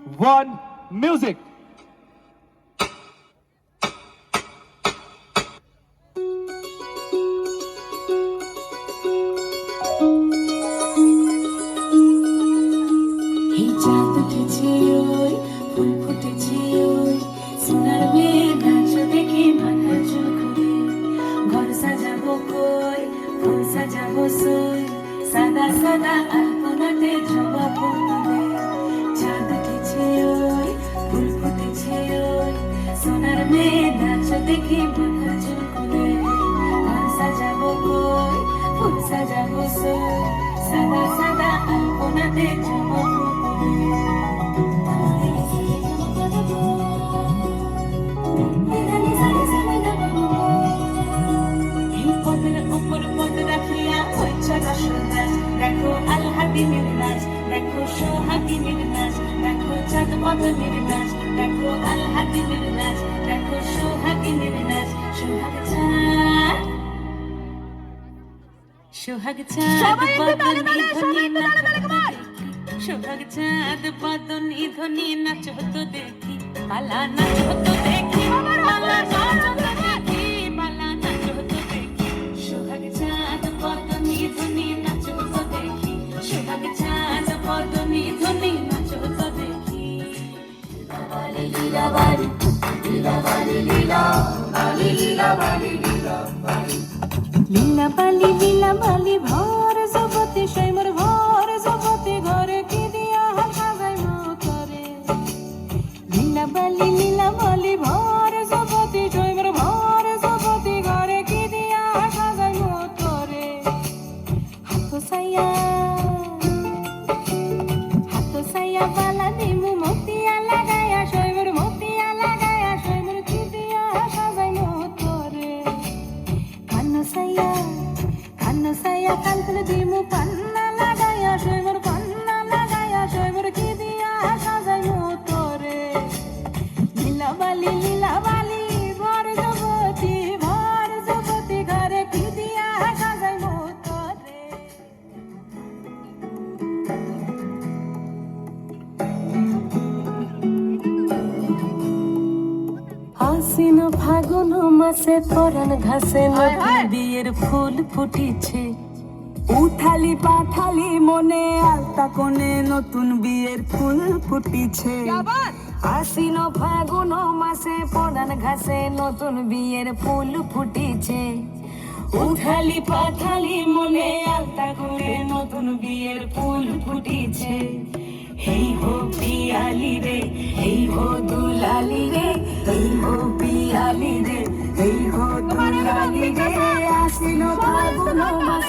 one, music. সাদা সাদা আলপনাতে জবা ফুটবে চাঁদ উঠেছে ওই ফুল ফুটেছে ওই সোনার মেয়ে নাচ দেখি মাথা ঝুঁকবে ঘর সাজাবো কই ফুল সাজাবো সই সাদা সাদা আলপনাতে জবা ফুটবে দেখো আলহাদিনের নাচ দেখো সোহাগিনীর নাচ দেখো চাঁদ বদনের নাচ দেখো আলহাদিনের নাচ দেখো সোহাগিনীর নাচ সোহাগ চাঁদ বদনী ধ্বনি নাচ সোহাগ চাঁদ বদনী ধ্বনি নাচ হতো দেখি পালা নাচ হতো দেখি পালা নাচ হতো দেখি পালা নাচ হতো দেখি সোহাগ চাঁদ বদনী ধ্বনি নাচ হতো দেখি সোহাগ চাঁদ বদনী ধ্বনি নাচ হতো দেখি লীলা বালি লীলা বালি লীলা বালি লীলা বালি লীলা বালি লীলা বালি লীলা বালি ভর জগতে সৈমর ভর জগতে ঘরে কি দিয়া সাজাই মতরে লীলা বালি ভর জগতে সৈমর ভর জগতে ঘরে কি দিয়া সাজাই মতরে হাত সাইয়া বালা দিমু মতিয়া লাগায়া সৈমর মতিয়া লাগায়া সৈমর কি দিয়া সাজাই মতরে কান্ন সাইয়া কান্তলে দিমু পান্না লাগায়া সৈমর পান্না লাগায়া সৈমর কি দিয়া সাজাই মতরে লীলা বালি ভর জগতি ঘরে কি দিয়া সাজাই মতরে আশ্বিন ফাগুন মাসে পরাণ ঘাসে নতুন বিয়ের ফুল ফুটিছে উঠালি পাঠালি মনে আলতা কোণে নতুন বিয়ের ফুল ফুটিছে আশ্বিন ফাগুন মাসে পরাণ ঘাসে নতুন বিয়ের ফুল ফুটিছে উঠালি পাঠালি মনে আলতা কোণে নতুন বিয়ের ফুল ফুটিছে হেই হো পিয়ালি রে হেই হো দুলালি রে হেই হো পিয়ালি রে হেই হো দুলালি রে আশ্বিন ফাগুন মাসে